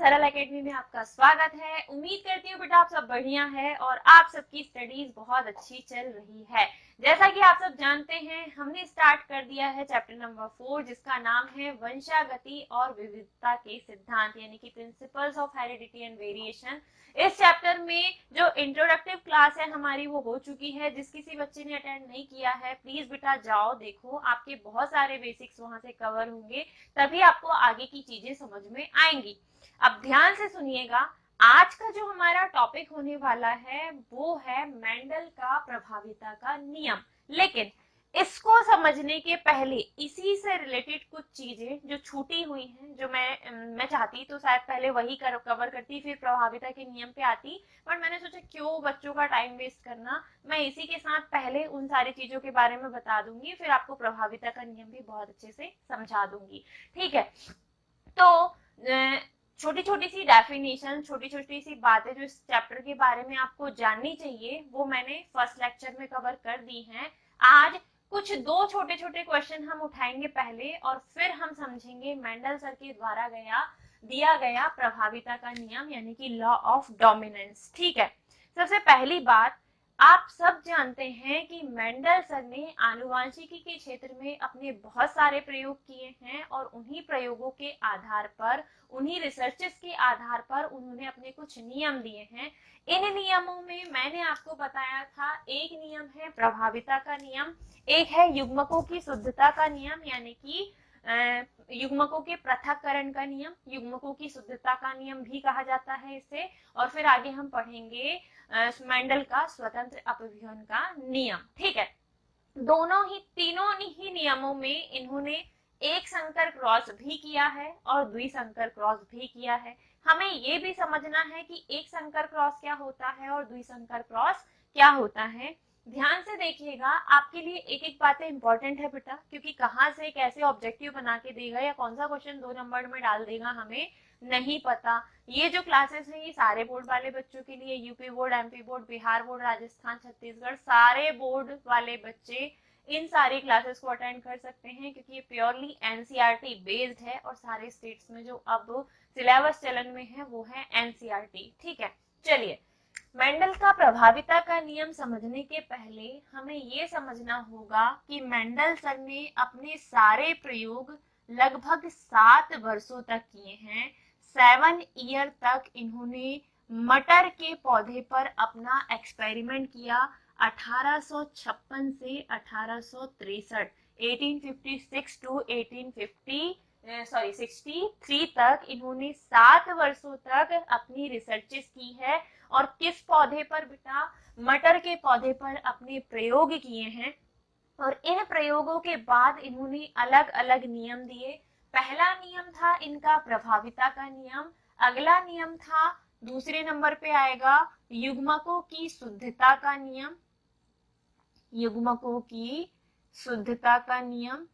सरल एकेडमी में आपका स्वागत है। उम्मीद करती हूँ बेटा आप सब बढ़िया है और आप सबकी स्टडीज बहुत अच्छी चल रही है। जैसा कि आप सब जानते हैं हमने स्टार्ट कर दिया है चैप्टर नंबर 4 जिसका नाम है वंशागति और विविधता के सिद्धांत यानी कि principles of heredity and variation. इस चैप्टर में जो इंट्रोडक्टिव क्लास है हमारी वो हो चुकी है। जिस किसी बच्चे ने अटेंड नहीं किया है प्लीज बेटा जाओ देखो, आपके बहुत सारे बेसिक्स वहां से कवर होंगे, तभी आपको आगे की चीजें समझ में आएंगी। अब ध्यान से सुनिएगा, आज का जो हमारा टॉपिक होने वाला है वो है मेंडल का प्रभाविता का नियम। लेकिन इसको समझने के पहले इसी से रिलेटेड कुछ चीजें जो छूटी हुई हैं, जो मैं चाहती तो शायद पहले वही कवर करती फिर प्रभाविता के नियम पे आती, पर मैंने सोचा क्यों बच्चों का टाइम वेस्ट करना, मैं इसी के साथ पहले उन सारी चीजों के बारे में बता दूंगी, फिर आपको प्रभाविता का नियम भी बहुत अच्छे से समझा दूंगी। ठीक है, तो छोटी छोटी सी डेफिनेशन, छोटी छोटी सी बातें जो इस चैप्टर के बारे में आपको जाननी चाहिए वो मैंने फर्स्ट लेक्चर में कवर कर दी हैं। आज कुछ दो छोटे छोटे क्वेश्चन हम उठाएंगे पहले और फिर हम समझेंगे मेंडल सर के द्वारा दिया गया प्रभाविता का नियम यानी कि लॉ ऑफ डोमिनेंस। ठीक है, सबसे पहली बात, आप सब जानते हैं कि मेंडल सर ने आनुवांशिकी के क्षेत्र में अपने बहुत सारे प्रयोग किए हैं और उन्हीं प्रयोगों के आधार पर, उन्हीं रिसर्चेस के आधार पर उन्होंने अपने कुछ नियम दिए हैं। इन नियमों में मैंने आपको बताया था, एक नियम है प्रभाविता का नियम, एक है युग्मकों की शुद्धता का नियम यानी कि युग्मकों के पृथक्करण का नियम, युग्मकों की शुद्धता का नियम भी कहा जाता है इसे, और फिर आगे हम पढ़ेंगे मेंडल का स्वतंत्र अपव्यूहन का नियम। ठीक है, तीनों ही नियमों में इन्होंने एक संकर क्रॉस भी किया है और द्विसंकर क्रॉस भी किया है। हमें ये भी समझना है कि एक संकर क्रॉस क्या होता है और द्विसंकर क्रॉस क्या होता है। ध्यान से देखिएगा, आपके लिए एक एक बातें इंपॉर्टेंट है बेटा, क्योंकि कहाँ से कैसे ऑब्जेक्टिव बना के देगा या कौन सा क्वेश्चन 2 नंबर में डाल देगा हमें नहीं पता। ये जो क्लासेस है ये सारे बोर्ड वाले बच्चों के लिए, UP board, MP board, Bihar board, Rajasthan, Chhattisgarh, सारे बोर्ड वाले बच्चे इन सारी क्लासेस को अटेंड कर सकते हैं, क्योंकि ये प्योरली एनसीईआरटी बेस्ड है और सारे स्टेट्स में जो अब सिलेबस चलन में है वो है एनसीईआरटी। ठीक है, चलिए, मेंडल का प्रभाविता का नियम समझने के पहले हमें ये समझना होगा कि मेंडल सर ने अपने सारे प्रयोग लगभग 7 वर्षों तक किए हैं। 7 ईयर तक इन्होंने मटर के पौधे पर अपना एक्सपेरिमेंट किया। 1856 से 1863, 1856 टू 63 तक इन्होंने 7 वर्षों तक अपनी रिसर्चेस की है। और किस पौधे पर बेटा? मटर के पौधे पर अपने प्रयोग किए हैं। और इन प्रयोगों के बाद इन्होंने अलग अलग नियम दिए। पहला नियम था इनका प्रभाविता का नियम। अगला नियम था, दूसरे नंबर पे आएगा युग्मकों की शुद्धता का नियम, युग्मकों की शुद्धता का नियम।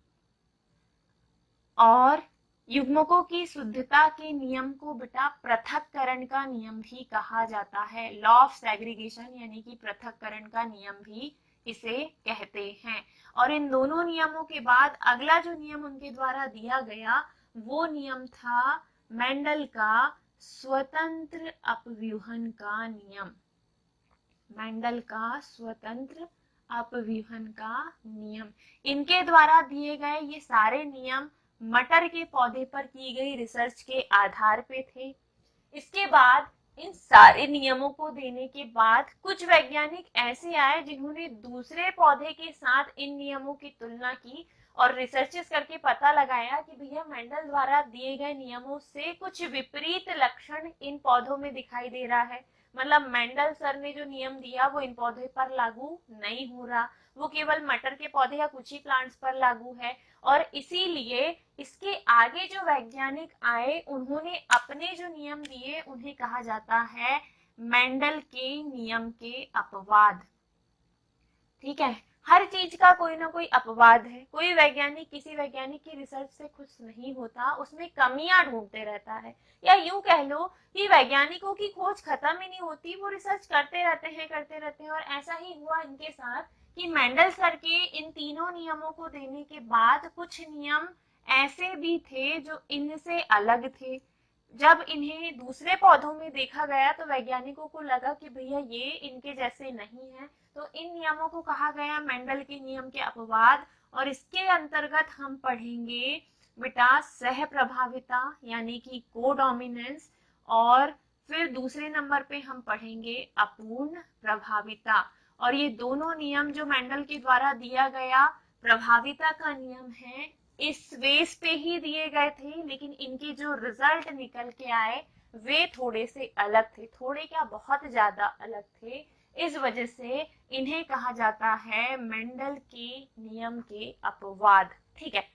और युग्मकों की शुद्धता के नियम को बेटा पृथक्करण का नियम भी कहा जाता है। लॉ ऑफ सेग्रीगेशन यानी कि पृथक्करण का नियम भी इसे कहते हैं। और इन दोनों नियमों के बाद अगला जो नियम उनके द्वारा दिया गया वो नियम था मेंडल का स्वतंत्र अपव्यूहन का नियम। मेंडल का स्वतंत्र अपव्यूहन का नियम, इनके द्वारा दिए गए ये सारे नियम मटर के पौधे पर की गई रिसर्च के आधार पे थे। इसके बाद इन सारे नियमों को देने के बाद कुछ वैज्ञानिक ऐसे आए जिन्होंने दूसरे पौधे के साथ इन नियमों की तुलना की और रिसर्चेस करके पता लगाया कि भैया मेंडल द्वारा दिए गए नियमों से कुछ विपरीत लक्षण इन पौधों में दिखाई दे रहा है। मतलब मेंडल सर ने जो नियम दिया वो इन पौधे पर लागू नहीं हो रहा, वो केवल मटर के पौधे या कुछ ही प्लांट्स पर लागू है। और इसीलिए इसके आगे जो वैज्ञानिक आए उन्होंने अपने जो नियम दिए उन्हें कहा जाता है मेंडल के नियम के अपवाद। ठीक है, हर चीज का कोई ना कोई अपवाद है। कोई वैज्ञानिक किसी वैज्ञानिक की रिसर्च से खुश नहीं होता, उसमें कमियां ढूंढते रहता है, या यूं कह लो कि वैज्ञानिकों की खोज खत्म ही नहीं होती, वो रिसर्च करते रहते हैं। और ऐसा ही हुआ इनके साथ कि मेंडल सर के इन तीनों नियमों को देने के बाद कुछ नियम ऐसे भी थे जो इनसे अलग थे। जब इन्हें दूसरे पौधों में देखा गया तो वैज्ञानिकों को लगा कि भैया ये इनके जैसे नहीं है, तो इन नियमों को कहा गया मेंडल के नियम के अपवाद। और इसके अंतर्गत हम पढ़ेंगे बेटा सह प्रभाविता यानी कि कोडोमिनेंस, और फिर दूसरे नंबर पे हम पढ़ेंगे अपूर्ण प्रभाविता। और ये दोनों नियम जो मेंडल के द्वारा दिया गया प्रभाविता का नियम है, इस बेस पे ही दिए गए थे, लेकिन इनके जो रिजल्ट निकल के आए वे थोड़े से अलग थे, थोड़े क्या बहुत ज्यादा अलग थे। इस वजह से इन्हें कहा जाता है मेंडल के नियम के अपवाद। ठीक है,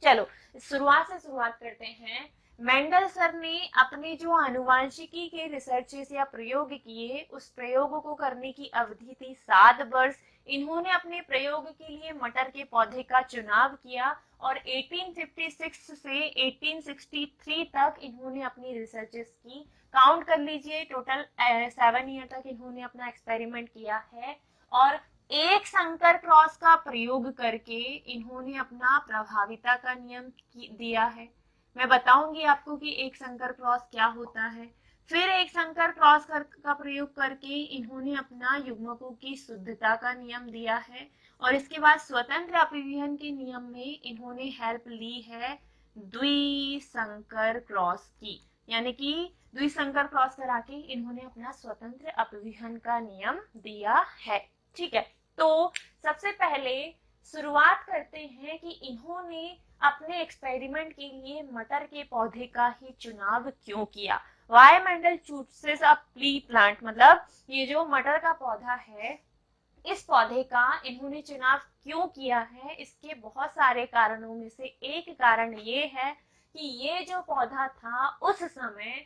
चलो शुरुआत करते हैं। मेंडल सर ने अपने जो आनुवांशिकी के रिसर्चेस या प्रयोग किए, उस प्रयोग को करने की अवधि थी 7 वर्ष। इन्होंने अपने प्रयोग के लिए मटर के पौधे का चुनाव किया और 1856 से 1863 तक इन्होंने अपनी रिसर्चेस की। काउंट कर लीजिए, टोटल 7 ईयर तक इन्होंने अपना एक्सपेरिमेंट किया है। और एक संकर क्रॉस का प्रयोग करके इन्होंने अपना प्रभाविता का नियम दिया है। मैं बताऊंगी आपको कि एक संकर क्रॉस क्या होता है। फिर एक संकर क्रॉस का प्रयोग करके इन्होंने अपना युग्मकों की शुद्धता का नियम दिया है। और इसके बाद स्वतंत्र अपविहन के नियम में इन्होंने हेल्प ली है द्विसंकर क्रॉस की, यानी कि द्विसंकर क्रॉस करा के इन्होंने अपना स्वतंत्र अपविहन का नियम दिया है। ठीक है, तो सबसे पहले शुरुआत करते हैं कि इन्होंने अपने एक्सपेरिमेंट के लिए मटर के पौधे का ही चुनाव क्यों किया। Why Mendel chooses a plea plant, मतलब ये जो मटर का पौधा है, इस पौधे का इन्होंने चुनाव क्यों किया है। इसके बहुत सारे कारणों में से एक कारण ये है कि ये जो पौधा था उस समय,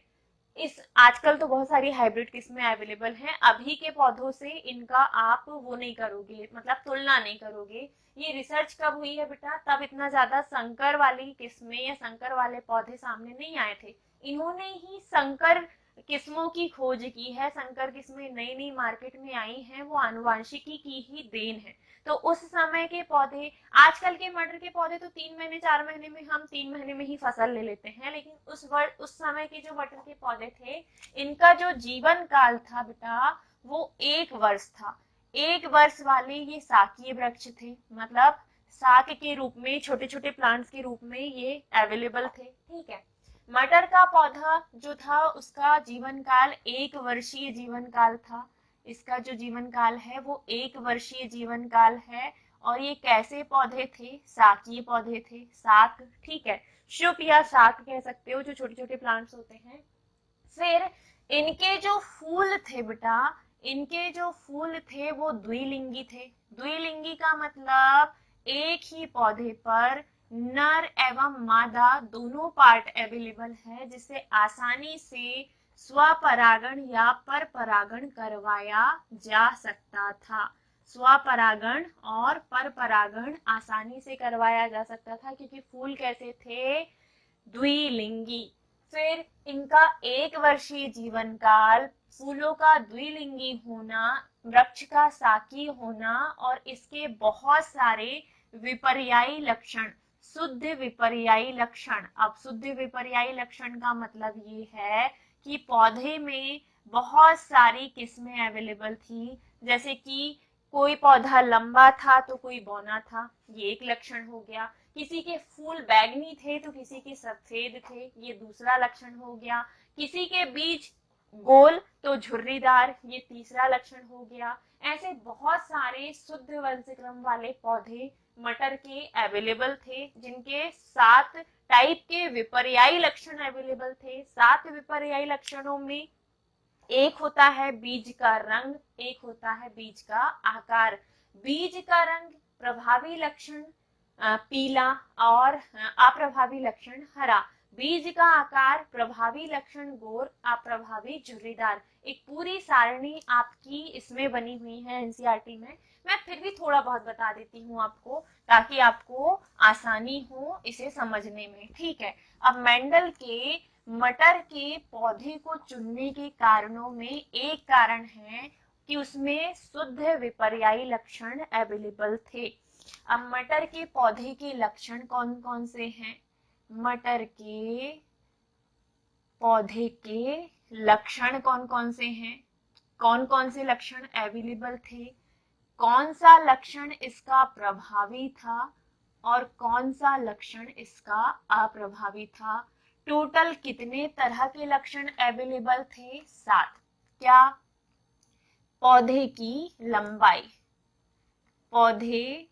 इस आजकल तो बहुत सारी हाइब्रिड किस्में अवेलेबल हैं, अभी के पौधों से इनका आप वो नहीं करोगे, मतलब तुलना नहीं करोगे। ये रिसर्च कब हुई है बेटा, तब इतना ज्यादा संकर वाली किस्में या संकर वाले पौधे सामने नहीं आए थे। इन्होंने ही संकर किस्मों की खोज की है। संकर किस्में नई नई मार्केट में आई हैं, वो आनुवांशिकी की ही देन है। तो उस समय के पौधे, आजकल के मटर के पौधे तो 3 महीने 4 महीने में, हम 3 महीने में ही फसल ले लेते हैं, लेकिन उस समय के जो मटर के पौधे थे, इनका जो जीवन काल था बेटा वो 1 वर्ष था। 1 वर्ष वाले ये साकीय वृक्ष थे, मतलब साक के रूप में, छोटे छोटे प्लांट्स के रूप में ये अवेलेबल थे। ठीक है, मटर का पौधा जो था उसका जीवन काल 1 वर्षीय जीवन काल था। इसका जो जीवन काल है वो 1 वर्षीय जीवन काल है। और ये कैसे पौधे थे, साकीय पौधे थे, साक। ठीक है, शुप या साक कह सकते हो, जो छोटे छोटे प्लांट्स होते हैं। फिर इनके जो फूल थे बेटा, इनके जो फूल थे वो द्विलिंगी थे। द्विलिंगी का मतलब एक ही पौधे पर नर एवं मादा दोनों पार्ट अवेलेबल है, जिससे आसानी से स्वपरागण या परपरागण करवाया जा सकता था। स्वपरागण और परपरागण आसानी से करवाया जा सकता था, क्योंकि फूल कैसे थे, द्विलिंगी। फिर इनका 1 वर्षीय जीवन काल, फूलों का द्विलिंगी होना, वृक्ष का साकी होना, और इसके बहुत सारे विपर्यायी लक्षण, शुद्ध विपर्यायी लक्षण। अब शुद्ध विपर्यायी लक्षण का मतलब ये है कि पौधे में बहुत सारी किस्में अवेलेबल थी, जैसे कि कोई पौधा लंबा था तो कोई बौना था, ये एक लक्षण हो गया। किसी के फूल बैंगनी थे तो किसी के सफेद थे, ये दूसरा लक्षण हो गया। किसी के बीज गोल तो झुर्रीदार, ये तीसरा लक्षण हो गया। ऐसे बहुत सारे शुद्ध वंशक्रम वाले पौधे मटर के अवेलेबल थे, जिनके 7 टाइप के विपर्यायी लक्षण अवेलेबल थे। 7 विपर्यायी लक्षणों में एक होता है बीज का रंग, एक होता है बीज का आकार। बीज का रंग प्रभावी लक्षण पीला और अप्रभावी लक्षण हरा। बीज का आकार प्रभावी लक्षण गोल, अप्रभावी झुर्रीदार। एक पूरी सारणी आपकी इसमें बनी हुई है एनसीईआरटी में। मैं फिर भी थोड़ा बहुत बता देती हूँ आपको, ताकि आपको आसानी हो इसे समझने में। ठीक है, अब मेंडल के मटर के पौधे को चुनने के कारणों में एक कारण है कि उसमें शुद्ध विपर्यायी लक्षण अवेलेबल थे। अब मटर के पौधे के लक्षण कौन कौन से हैं? मटर के पौधे के लक्षण कौन कौन से हैं, कौन कौन से लक्षण अवेलेबल थे, कौन सा लक्षण इसका प्रभावी था और कौन सा लक्षण इसका अप्रभावी था। टोटल कितने तरह के लक्षण अवेलेबल थे? 7। क्या? पौधे की लंबाई, पौधे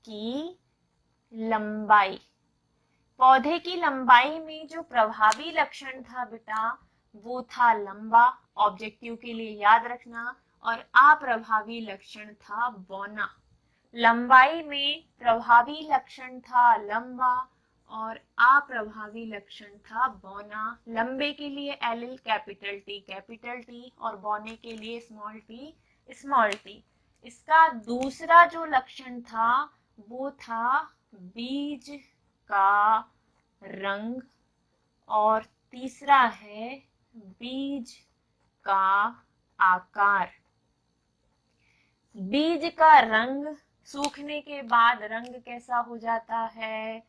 की लंबाई, पौधे की लंबाई में जो प्रभावी लक्षण था बेटा वो था लंबा, ऑब्जेक्टिव के लिए याद रखना, और अप्रभावी लक्षण था बौना। लंबाई में प्रभावी लक्षण था लंबा और अप्रभावी लक्षण था बौना। लंबे के लिए एल कैपिटल टी और बौने के लिए स्मॉल टी। इसका दूसरा जो लक्षण था वो था बीज का रंग और तीसरा है बीज का आकार। बीज का रंग सूखने के बाद रंग कैसा हो जाता है?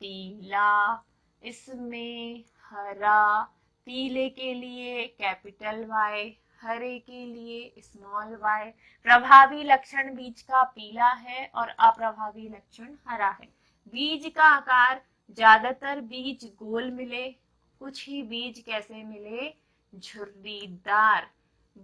पीला। इसमें हरा, पीले के लिए कैपिटल वाई, हरे के लिए स्मॉल वाई। प्रभावी लक्षण बीज का पीला है और अप्रभावी लक्षण हरा है। बीज का आकार, ज्यादातर बीज गोल मिले, कुछ ही बीज कैसे मिले? झुर्रीदार।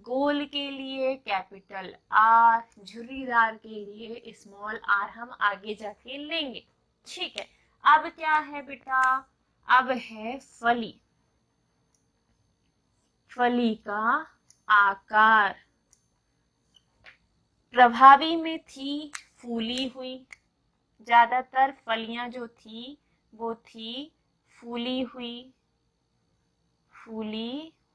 गोल के लिए कैपिटल आर, झुर्रीदार के लिए स्मॉल आर हम आगे जाके लेंगे। ठीक है, अब क्या है बेटा? अब है फली। फली का आकार, प्रभावी में थी फूली हुई, ज्यादातर फलियां जो थी वो थी फूली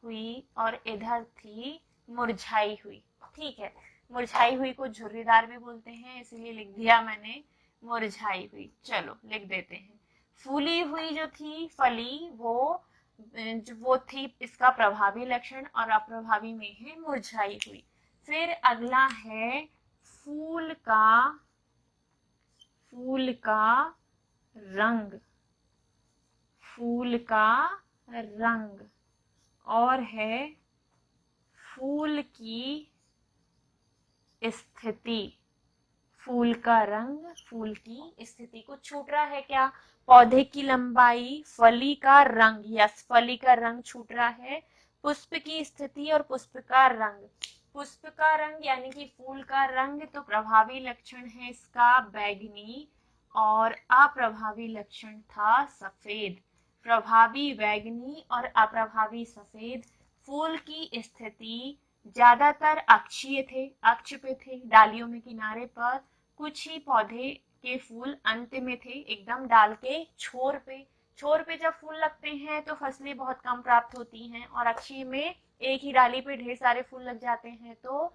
हुई और इधर थी मुरझाई हुई। ठीक है, मुरझाई हुई को झुर्रीदार भी बोलते हैं, इसलिए लिख दिया मैंने मुरझाई हुई। चलो लिख देते हैं। फूली हुई जो थी फली वो थी इसका प्रभावी लक्षण और अप्रभावी में है मुरझाई हुई। फिर अगला है फूल का रंग, फूल का रंग और है फूल की स्थिति। फूल का रंग, फूल की स्थिति। को छूट रहा है क्या? पौधे की लंबाई, फली का रंग, यस फली का रंग छूट रहा है, पुष्प की स्थिति और पुष्प का रंग। पुष्प का रंग यानी कि फूल का रंग, तो प्रभावी लक्षण है इसका बैगनी और अप्रभावी लक्षण था सफेद। प्रभावी बैगनी और अप्रभावी सफेद। फूल की स्थिति ज्यादातर अक्षीय थे, अक्ष पे थे, डालियों में किनारे पर। कुछ ही पौधे के फूल अंत में थे, एकदम डाल के छोर पे जब फूल लगते हैं तो फसलें बहुत कम प्राप्त होती हैं, और अक्षीय में एक ही डाली पे ढेर सारे फूल लग जाते हैं तो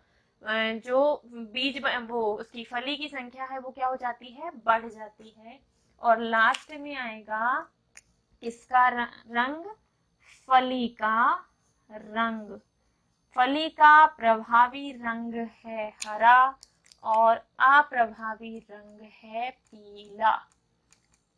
जो बीज वो उसकी फली की संख्या है वो क्या हो जाती है? बढ़ जाती है। और लास्ट में आएगा इसका रंग, फली का रंग। फली का प्रभावी रंग है हरा और अप्रभावी रंग है पीला।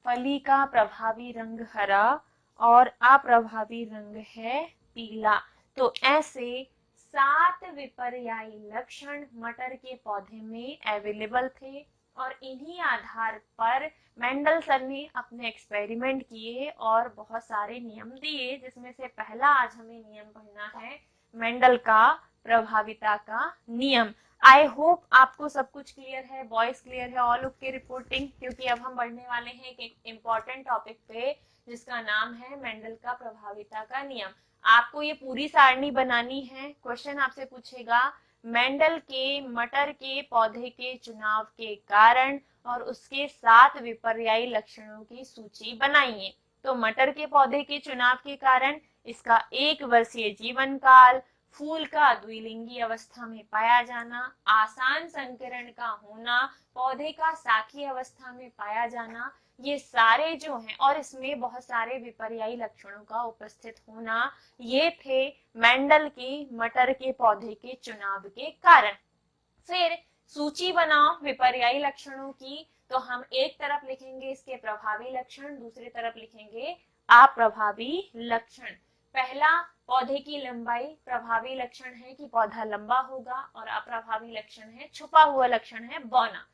फली का प्रभावी रंग हरा और अप्रभावी रंग है पीला। तो ऐसे 7 विपर्यायी लक्षण मटर के पौधे में अवेलेबल थे और इन्हीं आधार पर मेंडल सर ने अपने एक्सपेरिमेंट किए और बहुत सारे नियम दिए, जिसमें से पहला आज हमें नियम पढ़ना है मेंडल का प्रभाविता का नियम। आई होप आपको सब कुछ क्लियर है, वॉइस क्लियर है ऑल ओके रिपोर्टिंग, क्योंकि अब हम बढ़ने वाले हैं एक इम्पॉर्टेंट टॉपिक पे जिसका नाम है मेंडल का प्रभाविता का नियम। आपको ये पूरी सारणी बनानी है। क्वेश्चन आपसे पूछेगा मेंडल के मटर के पौधे के चुनाव के कारण और उसके 7 विपर्यायी लक्षणों की सूची बनाइए। तो मटर के पौधे के चुनाव के कारण इसका 1 वर्षीय जीवन काल, फूल का द्विलिंगी अवस्था में पाया जाना, आसान संकरण का होना, पौधे का साखी अवस्था में पाया जाना, ये सारे जो हैं, और इसमें बहुत सारे विपर्यायी लक्षणों का उपस्थित होना, ये थे मेंडल के मटर के पौधे के चुनाव के कारण। फिर सूची बनाओ विपर्यायी लक्षणों की। तो हम एक तरफ लिखेंगे इसके प्रभावी लक्षण, दूसरी तरफ लिखेंगे अप्रभावी लक्षण। पहला, पौधे की लंबाई प्रभावी लक्षण है कि पौधा लंबा होगा, और अप्रभावी लक्षण है, छुपा हुआ लक्षण है बौना।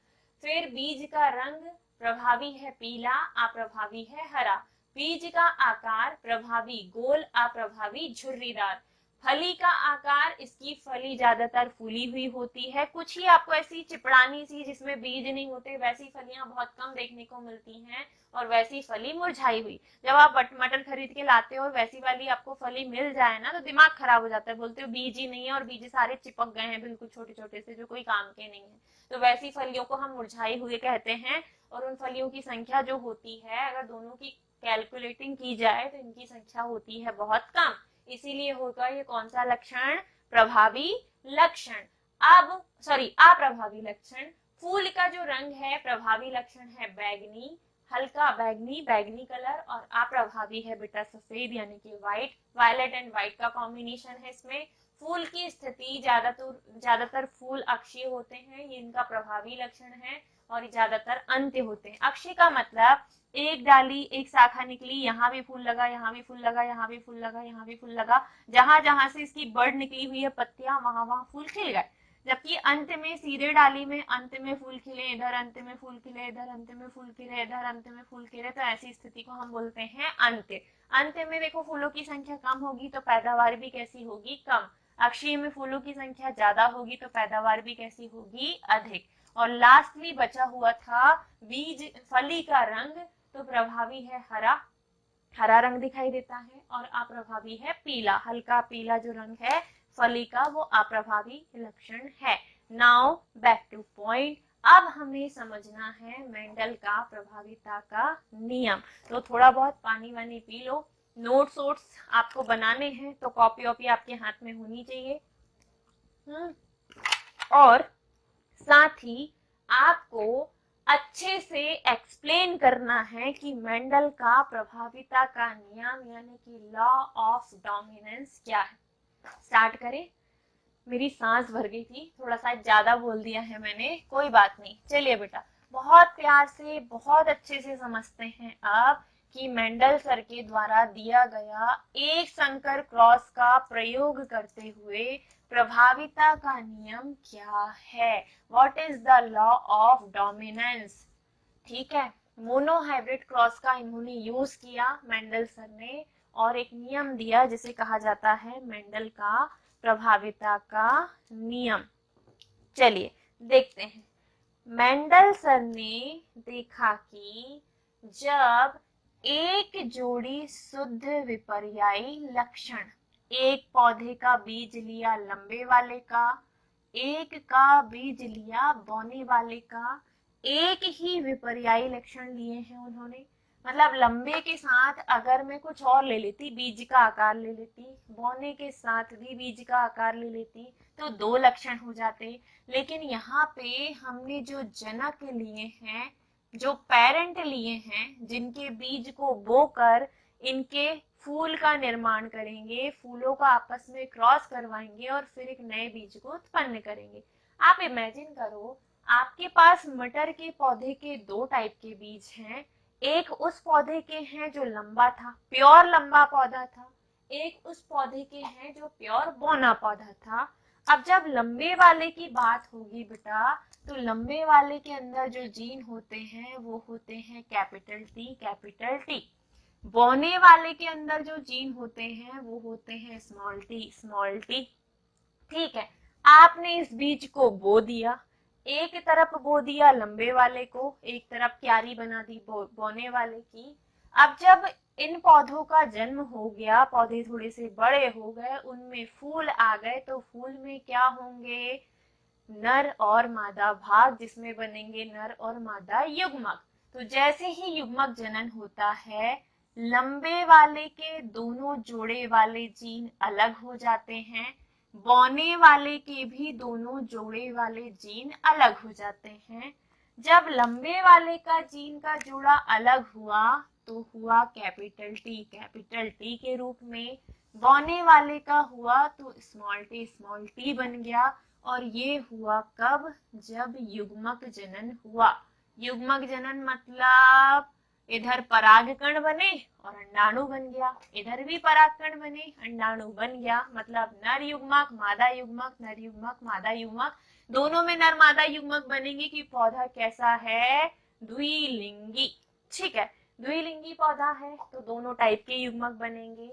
फिर बीज का रंग प्रभावी है पीला, अप्रभावी है हरा। बीज का आकार प्रभावी गोल, अप्रभावी झुर्रीदार। फली का आकार, इसकी फली ज्यादातर फूली हुई होती है, कुछ ही आपको ऐसी चिपड़ानी सी जिसमें बीज नहीं होते वैसी फलियां बहुत कम देखने को मिलती हैं, और वैसी फली मुरझाई हुई। जब आप मटर खरीद के लाते हो वैसी वाली आपको फली मिल जाए ना तो दिमाग खराब हो जाता है, बोलते हो बीज ही नहीं है, और बीज सारे चिपक गए हैं बिल्कुल छोटे छोटे से जो कोई काम के नहीं है। तो वैसी फलियों को हम मुरझाई हुए कहते हैं, और उन फलियों की संख्या जो होती है अगर दोनों की कैलकुलेटिंग की जाए तो इनकी संख्या होती है बहुत कम, इसीलिए होगा ये कौन सा लक्षण, प्रभावी लक्षण। अब सॉरी, अप्रभावी लक्षण। फूल का जो रंग है प्रभावी लक्षण है बैगनी, हल्का बैगनी, बैगनी कलर, और अप्रभावी है बेटा सफेद यानी कि व्हाइट, वायलेट एंड व्हाइट का कॉम्बिनेशन है इसमें। फूल की स्थिति ज्यादातर फूल अक्षीय होते हैं, ये इनका प्रभावी लक्षण है, और ज्यादातर अंत्य होते हैं। अक्षीय का मतलब एक डाली एक शाखा निकली, यहाँ भी फूल लगा, यहाँ भी फूल लगा, यहाँ भी फूल लगा, यहाँ भी फूल लगा, जहां जहां से इसकी बड़ निकली हुई है पत्तियां वहां वहां फूल खिल गए। जबकि अंत में सीधे डाली में अंत में फूल खिले, इधर अंत में फूल खिले, इधर अंत में फूल खिले, इधर अंत में फूल खिले, तो ऐसी स्थिति को हम बोलते हैं अंत्य। अंत्य में देखो फूलों की संख्या कम होगी तो पैदावार भी कैसी होगी, कम। अक्षीय में फूलों की संख्या ज्यादा होगी तो पैदावार भी कैसी होगी, अधिक। और लास्टली बचा हुआ था बीज फली का रंग, तो प्रभावी है हरा, हरा रंग दिखाई देता है, और अप्रभावी है पीला, हल्का पीला जो रंग है फली का वो अप्रभावी लक्षण है। Now back two point. अब हमें समझना है मेंडल का प्रभाविता का नियम। तो थोड़ा बहुत पानी वानी पी लो, नोट्स वोट्स आपको बनाने हैं तो कॉपी वॉपी आपके हाथ में होनी चाहिए। और साथ ही आपको अच्छे से एक्सप्लेन करना है कि मेंडल का प्रभाविता का नियम यानी कि लॉ ऑफ डोमिनेंस क्या है। स्टार्ट करें। मेरी सांस भर गई थी, थोड़ा सा ज्यादा बोल दिया है मैंने, कोई बात नहीं। चलिए बेटा, बहुत प्यार से बहुत अच्छे से समझते हैं आप कि मेंडल सर के द्वारा दिया गया एक संकर क्रॉस का प्रयोग करते हुए प्रभाविता का नियम क्या है। What is the law of dominance. ठीक है, मोनोहाइब्रिड क्रॉस का इन्होंने यूज किया मेंडल सर ने, और एक नियम दिया जिसे कहा जाता है मेंडल का प्रभाविता का नियम। चलिए देखते हैं। मेंडल सर ने देखा कि जब एक जोड़ी शुद्ध विपर्यायी लक्षण, एक पौधे का बीज लिया लंबे वाले का, एक का बीज लिया बौने वाले का, एक ही विपर्यायी लक्षण लिए हैं उन्होंने। मतलब लंबे के साथ अगर मैं कुछ और ले लेती, बीज का आकार ले लेती, बौने के साथ भी बीज का आकार ले लेती, तो दो लक्षण हो जाते। लेकिन यहाँ पे हमने जो जनक लिए हैं, जो पेरेंट लिए हैं, जिनके बीज को बोकर इनके फूल का निर्माण करेंगे, फूलों का आपस में क्रॉस करवाएंगे और फिर एक नए बीज को उत्पन्न करेंगे। आप इमेजिन करो, आपके पास मटर के पौधे के दो टाइप के बीज हैं। एक उस पौधे के हैं जो लंबा था, प्योर लंबा पौधा था, एक उस पौधे के हैं जो प्योर बौना पौधा था। अब जब लंबे वाले की बात होगी बेटा, तो लंबे वाले के अंदर जो जीन होते हैं वो होते हैं कैपिटल टी, कैपिटल टी। बौने वाले के अंदर जो जीन होते हैं वो होते हैं स्मॉल टी, स्मॉल टी। ठीक है, आपने इस बीज को बो दिया, एक तरफ बो दिया लंबे वाले को, एक तरफ क्यारी बना दी बौने वाले की। अब जब इन पौधों का जन्म हो गया, पौधे थोड़े से बड़े हो गए, उनमें फूल आ गए, तो फूल में क्या होंगे, नर और मादा भाग, जिसमें बनेंगे नर और मादा युग्मक। तो जैसे ही युग्मक जनन होता है, लंबे वाले के दोनों जोड़े वाले जीन अलग हो जाते हैं, बौने वाले के भी दोनों जोड़े वाले जीन अलग हो जाते हैं। जब लंबे वाले का जीन का जोड़ा अलग हुआ तो हुआ कैपिटल टी, कैपिटल टी के रूप में। बौने वाले का हुआ तो स्मॉल टी बन गया। और ये हुआ कब, जब युग्मक जनन हुआ। युग्मक जनन मतलब इधर परागकण बने और अंडाणु बन गया, इधर भी परागकण बने, अंडाणु बन गया, मतलब नर युग्मक मादा युग्मक, नर युग्मक मादा युग्मक, दोनों में नर मादा युग्मक बनेंगे कि पौधा कैसा है, द्विलिंगी। ठीक है, द्विलिंगी पौधा है तो दोनों टाइप के युग्मक बनेंगे।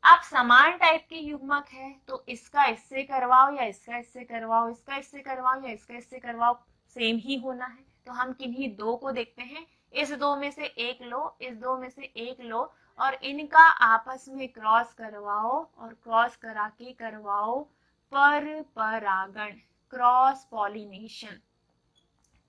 आप समान टाइप के युग्मक है तो इसका इससे करवाओ या इसका इससे करवाओ, इसका इससे करवाओ या इसका इससे करवाओ, सेम ही होना है। तो हम किन्हीं दो को देखते हैं, इस दो में से एक लो, इस दो में से एक लो और इनका आपस में क्रॉस करवाओ और क्रॉस करा के करवाओ पर परागण, क्रॉस पॉलिनेशन।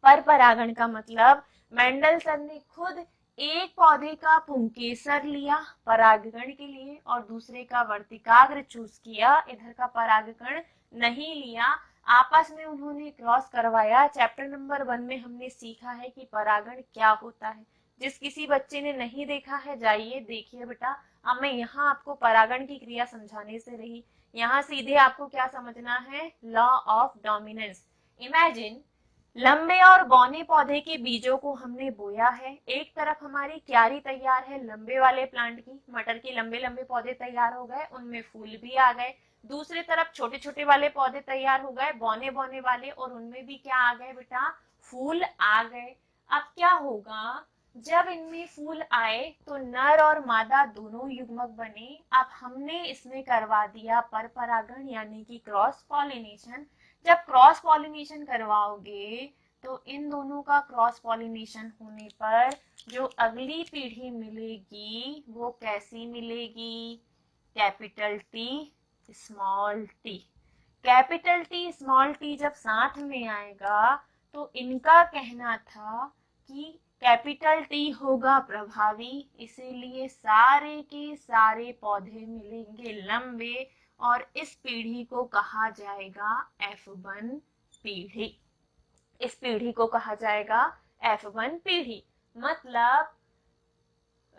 पर परागण का मतलब मेंडलसन ने खुद एक पौधे का पुंकेसर लिया परागकण के लिए और दूसरे का वर्तिकाग्र चूज किया, इधर का परागकण नहीं लिया, आपस में उन्होंने क्रॉस करवाया। चैप्टर नंबर 1 में हमने सीखा है कि परागण क्या होता है। जिस किसी बच्चे ने नहीं देखा है जाइए देखिए बेटा। अब मैं यहाँ आपको परागण की क्रिया समझाने से रही, यहाँ सीधे आपको क्या समझना है, लॉ ऑफ डोमिनेंस। इमेजिन लंबे और बौने पौधे के बीजों को हमने बोया है, एक तरफ हमारी क्यारी तैयार है लंबे वाले प्लांट की, मटर के लंबे लंबे पौधे तैयार हो गए, उनमें फूल भी आ गए। दूसरे तरफ छोटे छोटे वाले पौधे तैयार हो गए बौने बौने वाले और उनमें भी क्या आ गए बेटा, फूल आ गए। अब क्या होगा, जब इनमें फूल आए तो नर और मादा दोनों युग्मक बने। अब हमने इसमें करवा दिया पर परागण यानी कि क्रॉस पॉलिनेशन। जब क्रॉस पॉलिनेशन करवाओगे तो इन दोनों का क्रॉस पॉलिनेशन होने पर जो अगली पीढ़ी मिलेगी वो कैसी मिलेगी, capital T small T. Capital T small T जब साथ में आएगा तो इनका कहना था कि कैपिटल टी होगा प्रभावी, इसीलिए सारे के सारे पौधे मिलेंगे लंबे और इस पीढ़ी को कहा जाएगा F1 पीढ़ी। इस पीढ़ी को कहा जाएगा F1 पीढ़ी। मतलब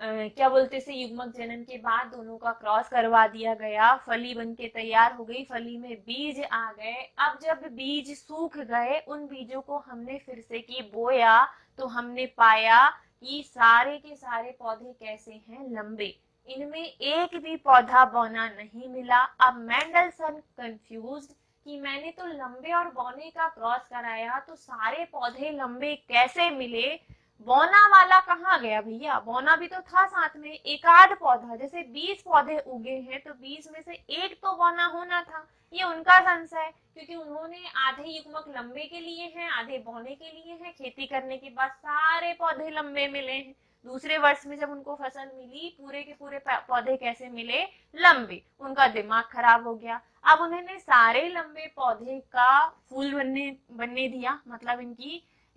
क्या बोलते से युग्मक जनन के बाद दोनों का क्रॉस करवा दिया गया, फली बन के तैयार हो गई, फली में बीज आ गए। अब जब बीज सूख गए उन बीजों को हमने फिर से की बोया तो हमने पाया कि सारे के सारे पौधे कैसे हैं, लंबे, इनमें एक भी पौधा बौना नहीं मिला। अब मेंडलसन कंफ्यूज्ड कि मैंने तो लंबे और बौने का क्रॉस कराया तो सारे पौधे लंबे कैसे मिले, बौना वाला कहाँ गया भैया, बौना भी तो था साथ में, एक आध पौधा, जैसे 20 पौधे उगे हैं तो 20 में से एक तो बौना होना था। ये उनका संशय है क्योंकि उन्होंने आधे युग्मक लंबे के लिए हैं आधे बौने के लिए हैं, खेती करने के बाद सारे पौधे लंबे मिले हैं। दूसरे वर्ष में जब उनको फसल मिली पूरे के पूरे पौधे कैसे मिले, लंबे, उनका दिमाग खराब हो गया। अब उन्होंने सारे लंबे पौधे का फूल बनने दिया, मतलब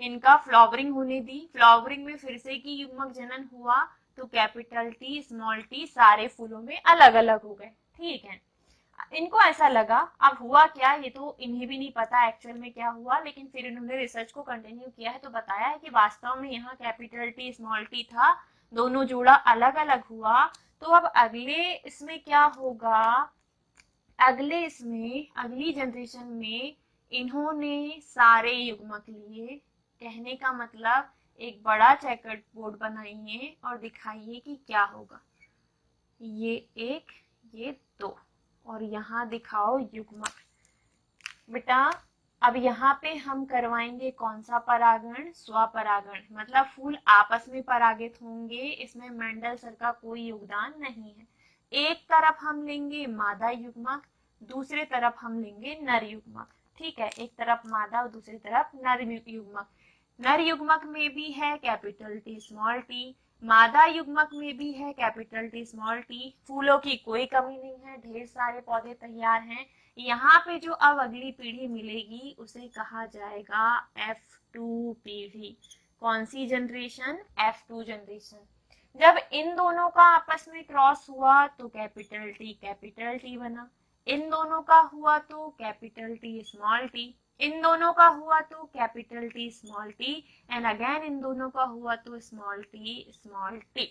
इनका फ्लावरिंग होने दी, फ्लावरिंग में फिर से की युग्मक जनन हुआ तो कैपिटल टी स्मॉल टी सारे फूलों में अलग अलग हो गए। ठीक है, इनको ऐसा लगा, अब हुआ क्या ये तो इन्हें भी नहीं पता एक्चुअल में क्या हुआ, लेकिन फिर इन्होंने रिसर्च को कंटिन्यू किया है तो बताया है कि वास्तव में यहाँ कैपिटल टी स्मॉल टी था, दोनों जोड़ा अलग अलग हुआ। तो अब अगले इसमें क्या होगा, अगले इसमें अगली जनरेशन में इन्होंने सारे युग्मक लिए, कहने का मतलब एक बड़ा चेकर्ड बोर्ड बनाइए और दिखाइए कि क्या होगा, ये एक ये दो और यहाँ दिखाओ युग्मक। बेटा अब यहाँ पे हम करवाएंगे कौन सा परागण, स्वपरागण, मतलब फूल आपस में परागित होंगे, इसमें मेंडलसन का कोई योगदान नहीं है। एक तरफ हम लेंगे मादा युग्मक, दूसरे तरफ हम लेंगे नर युग्मक। ठीक है, एक तरफ मादा और दूसरी तरफ नर युग्मक। नर युग्मक में भी है कैपिटल टी स्मॉल टी, मादा युग्मक में भी है कैपिटल टी स्मॉल टी। फूलों की कोई कमी नहीं है, ढेर सारे पौधे तैयार हैं। यहाँ पे जो अब अगली पीढ़ी मिलेगी उसे कहा जाएगा F2 पीढ़ी। कौन सी जनरेशन, F2 जनरेशन। जब इन दोनों का आपस में क्रॉस हुआ तो कैपिटल टी बना, इन दोनों का हुआ तो कैपिटल टी स्मॉल टी, इन दोनों का हुआ तो capital T small T and again in दोनों का हुआ तो स्मॉल टी।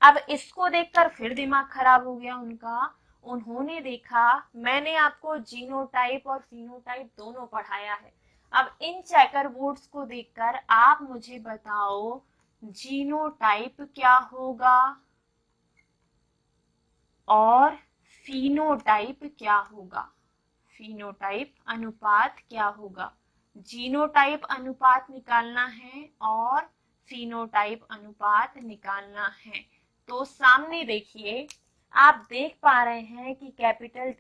अब इसको देखकर फिर दिमाग खराब हो गया उनका, उन्होंने देखा, मैंने आपको जीनोटाइप और फिनोटाइप दोनों पढ़ाया है, अब इन चेकर बोर्ड्स को देखकर आप मुझे बताओ जीनोटाइप क्या होगा और फिनोटाइप क्या होगा। फिनोटाइप अनुपात क्या होगा। जीनोटाइप अनुपात निकालना है और फिनोटाइप अनुपात निकालना है। तो सामने देखिए, आप देख पा रहे हैं कि कैपिटल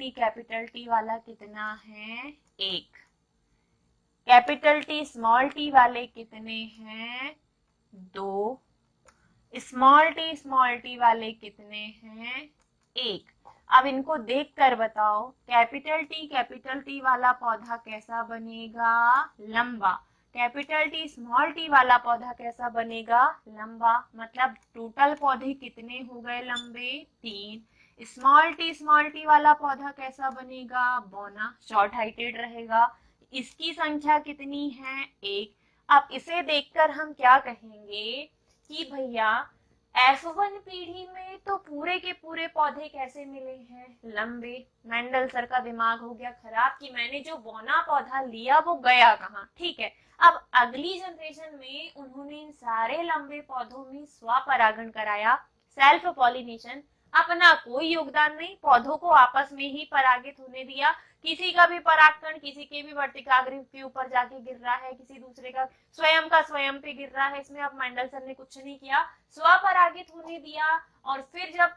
टी वाला कितना है, 1। कैपिटल टी स्मॉल टी वाले कितने हैं, 2। स्मॉल टी वाले कितने हैं, 1। अब इनको देखकर बताओ, कैपिटल टी वाला पौधा कैसा बनेगा, लंबा। कैपिटल टी स्मॉल टी वाला पौधा कैसा बनेगा, लंबा। मतलब टोटल पौधे कितने हो गए लंबे, 3। स्मॉल टी वाला पौधा कैसा बनेगा, बौना, शॉर्ट हाइटेड रहेगा। इसकी संख्या कितनी है, 1। अब इसे देखकर हम क्या कहेंगे कि भैया F1 पीढ़ी में तो पूरे के पूरे पौधे कैसे मिले हैं, लंबे। मेंडल सर का दिमाग हो गया खराब कि मैंने जो बौना पौधा लिया वो गया कहाँ। ठीक है, अब अगली जनरेशन में उन्होंने इन सारे लंबे पौधों में स्वपरागण कराया, सेल्फ पॉलिनेशन। अपना कोई योगदान नहीं, पौधों को आपस में ही परागित होने दिया। किसी का भी परागकण किसी के भी वर्तिकाग्र के ऊपर जाके गिर रहा है, किसी दूसरे का स्वयं पे गिर रहा है। इसमें अब मेंडल सर ने कुछ नहीं किया, स्वपरागित होने दिया। और फिर जब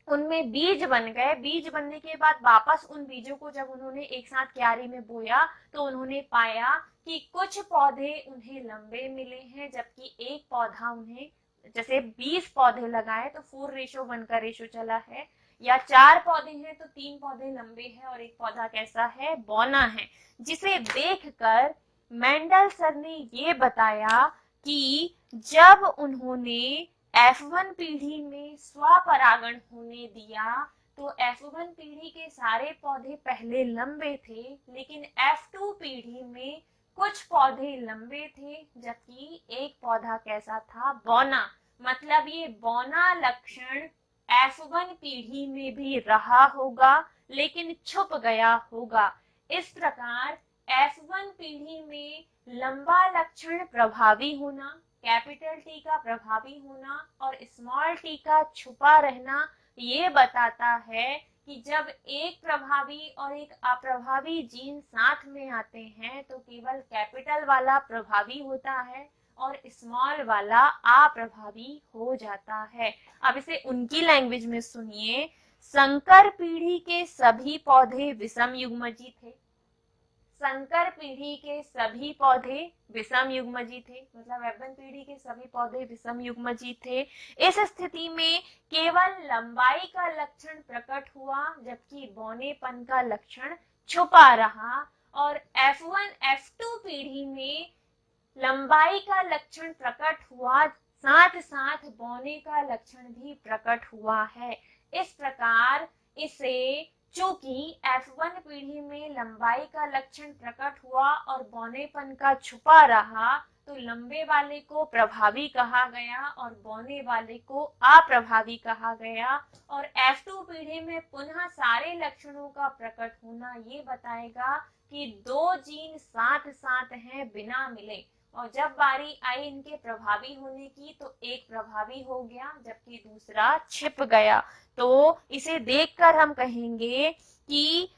उनमें बीज बन गए, बीज बनने के बाद वापस उन बीजों को जब उन्होंने एक साथ क्यारी में बोया तो उन्होंने पाया कि कुछ पौधे उन्हें लंबे मिले हैं, जबकि एक पौधा उन्हें, जैसे 20 पौधे लगाए तो 4:1 का रेशो चला है, या 4 पौधे हैं तो 3 पौधे लंबे हैं और एक पौधा कैसा है, बौना है। जिसे देखकर मेंडल सर ने ये बताया कि जब उन्होंने F1 पीढ़ी में स्वपरागण होने दिया तो F1 पीढ़ी के सारे पौधे पहले लंबे थे, लेकिन F2 पीढ़ी में कुछ पौधे लंबे थे जबकि एक पौधा कैसा था, बौना। मतलब ये बौना लक्षण F1 पीढ़ी में भी रहा होगा लेकिन छुप गया होगा। इस प्रकार F1 पीढ़ी में लंबा लक्षण प्रभावी होना, कैपिटल टी का प्रभावी होना और स्मॉल टी का छुपा रहना, ये बताता है कि जब एक प्रभावी और एक अप्रभावी जीन साथ में आते हैं तो केवल कैपिटल वाला प्रभावी होता है और स्मॉल वाला अप्रभावी हो जाता है। अब इसे उनकी लैंग्वेज में सुनिए। संकर पीढ़ी के सभी पौधे विषम युग्मजी थे। संकर पीढ़ी के सभी पौधे विषम युग्मजी थे, मतलब F1 पीढ़ी के सभी पौधे विषम युग्मजी थे। इस स्थिति में केवल लंबाई का लक्षण प्रकट हुआ जबकि बौनेपन का लक्षण छुपा रहा। और F1 F2 पीढ़ी में लंबाई का लक्षण प्रकट हुआ, साथ साथ बौने का लक्षण भी प्रकट हुआ है। इस प्रकार इसे, चूंकि F1 पीढ़ी में लंबाई का लक्षण प्रकट हुआ और बौनेपन का छुपा रहा तो लंबे वाले को प्रभावी कहा गया और बौने वाले को अप्रभावी कहा गया। और F2 पीढ़ी में पुनः सारे लक्षणों का प्रकट होना ये बताएगा कि 2 जीन साथ साथ हैं बिना मिले। और जब बारी आई इनके प्रभावी होने की तो एक प्रभावी हो गया जबकि दूसरा छिप गया। तो इसे देखकर हम कहेंगे कि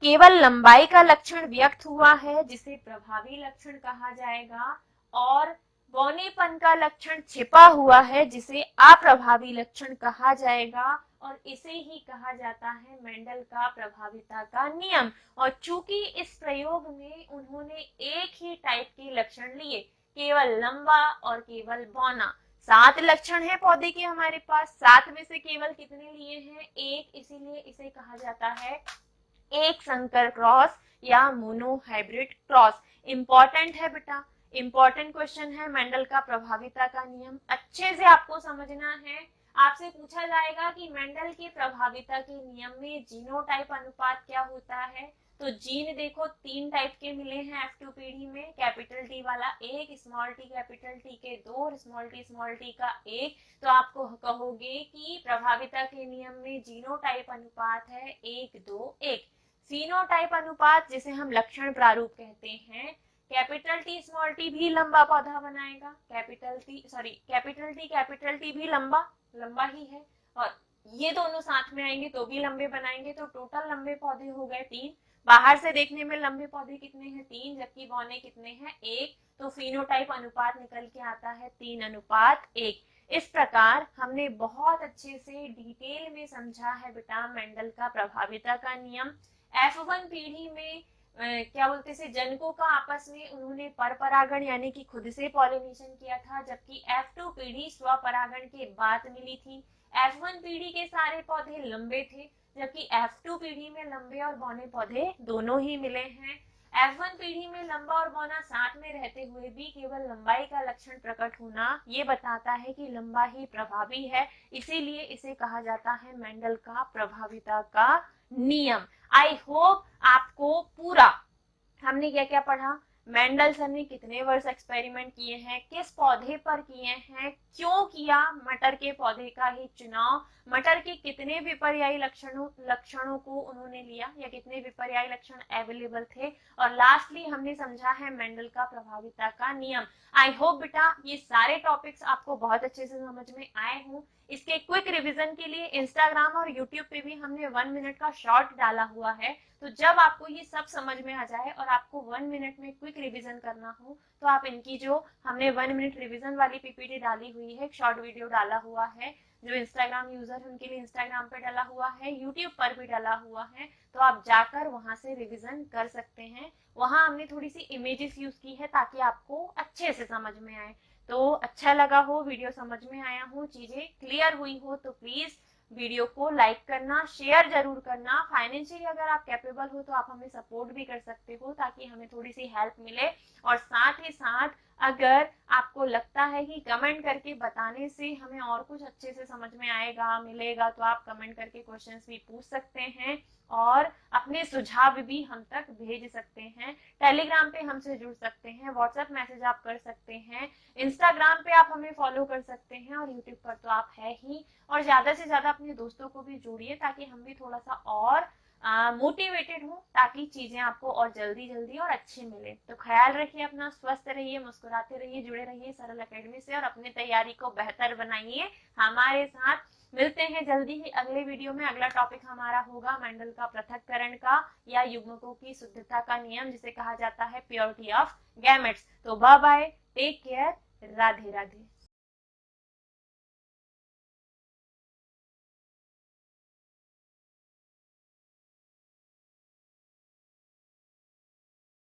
केवल लंबाई का लक्षण व्यक्त हुआ है जिसे प्रभावी लक्षण कहा जाएगा और बौनेपन का लक्षण छिपा हुआ है जिसे अप्रभावी लक्षण कहा जाएगा। और इसे ही कहा जाता है मेंडल का प्रभाविता का नियम। और चूंकि इस प्रयोग में उन्होंने एक ही टाइप के लक्षण लिए, केवल लंबा और केवल बौना, 7 लक्षण है पौधे के हमारे पास, 7 में से केवल कितने लिए हैं, 1, इसीलिए इसे कहा जाता है एक संकर क्रॉस या मोनो हाइब्रिड क्रॉस। इंपॉर्टेंट है बेटा, इंपॉर्टेंट क्वेश्चन है। मेंडल का प्रभाविता का नियम अच्छे से आपको समझना है। आपसे पूछा जाएगा कि मेंडल के प्रभाविता के नियम में जीनोटाइप अनुपात क्या होता है। तो जीन देखो 3 टाइप के मिले हैं F2 पीढ़ी में, कैपिटल टी वाला 1, स्मॉल टी कैपिटल टी के 2 और स्मॉल टी का 1। तो आपको कहोगे कि प्रभाविता के नियम में जीनोटाइप अनुपात है 1, 2, 1। फिनोटाइप अनुपात जिसे हम लक्षण प्रारूप कहते हैं, कैपिटल टी स्मॉल टी भी लंबा पौधा बनाएगा, कैपिटल टी भी लंबा ही है, और ये दोनों साथ में आएंगे तो भी लंबे बनाएंगे। तो टोटल लंबे पौधे हो गए 3। बाहर से देखने में लंबे पौधे कितने हैं? 3, जबकि बौने कितने हैं? 1। तो फिनोटाइप अनुपात निकल के आता है 3:1। इस प्रकार हमने बहुत अच्छे से डिटेल में समझा है बेटा मेंडल का प्रभाविता का नियम। F1 पीढ़ी में क्या बोलते से जनकों का आपस में उन्होंने परपरागण यानी कि खुद से पॉलिनेशन किया था, जबकि F2 पीढ़ी स्वपरागण के बाद मिली थी। F1 पीढ़ी के सारे पौधे लंबे थे, जबकि F2 पीढ़ी में लंबे और बौने पौधे दोनों ही मिले हैं। F1 पीढ़ी में लंबा और बौना साथ में रहते हुए भी केवल लंबाई का लक्षण प्रकट होना ये बताता है कि लंबा ही प्रभावी है, इसीलिए इसे कहा जाता है मेंडल का प्रभाविता का नियम। आई होप आपको पूरा हमने क्या क्या पढ़ा, मेंडल सर ने कितने वर्ष एक्सपेरिमेंट किए हैं, किस पौधे पर किए हैं, क्यों किया, मटर के पौधे का ही चुनाव, मटर के कितने विपर्यायी लक्षणों को उन्होंने लिया या कितने विपर्यायी लक्षण अवेलेबल थे, और लास्टली हमने समझा है मेंडल का प्रभाविता का नियम। आई होप बेटा ये सारे टॉपिक्स आपको बहुत अच्छे से समझ में आए हों। इसके क्विक रिवीजन के लिए इंस्टाग्राम और यूट्यूब पे भी हमने 1 मिनट का शॉर्ट डाला हुआ है, तो जब आपको ये सब समझ में आ जाए और आपको 1 मिनट में क्विक रिवीजन करना हो तो आप इनकी जो हमने 1 मिनट रिवीजन वाली पीपीटी डाली हुई है, एक शॉर्ट वीडियो डाला हुआ है, जो इंस्टाग्राम यूजर है उनके लिए इंस्टाग्राम पे डाला हुआ है, यूट्यूब पर भी डाला हुआ है, तो आप जाकर वहां से रिवीजन कर सकते हैं। वहां हमने थोड़ी सी इमेजेस यूज की है ताकि आपको अच्छे से समझ में आए। तो अच्छा लगा हो, वीडियो समझ में आया हो, चीजें क्लियर हुई हो तो प्लीज वीडियो को लाइक करना, शेयर जरूर करना। फाइनेंशियली अगर आप कैपेबल हो तो आप हमें सपोर्ट भी कर सकते हो ताकि हमें थोड़ी सी हेल्प मिले। और साथ ही साथ अगर आपको लगता है कि कमेंट करके बताने से हमें और कुछ अच्छे से समझ में आएगा मिलेगा, तो आप कमेंट करके क्वेश्चंस भी पूछ सकते हैं और अपने सुझाव भी हम तक भेज सकते हैं। टेलीग्राम पे हमसे जुड़ सकते हैं, व्हाट्सएप मैसेज आप कर सकते हैं, इंस्टाग्राम पे आप हमें फॉलो कर सकते हैं, और यूट्यूब पर तो आप है ही। और ज्यादा से ज्यादा अपने दोस्तों को भी जोड़िए ताकि हम भी थोड़ा सा और मोटिवेटेड हो, ताकि चीजें आपको और जल्दी जल्दी और अच्छी मिले। तो ख्याल रखिए अपना, स्वस्थ रहिए, मुस्कुराते रहिए, जुड़े रहिए सरल एकेडमी से और अपनी तैयारी को बेहतर बनाइए हमारे साथ। मिलते हैं जल्दी ही अगले वीडियो में। अगला टॉपिक हमारा होगा मेंडल का पृथक्करण का या युग्मकों की शुद्धता का नियम, जिसे कहा जाता है प्योरिटी ऑफ गैमेट्स। तो bye bye, take care, Radhe Radhe.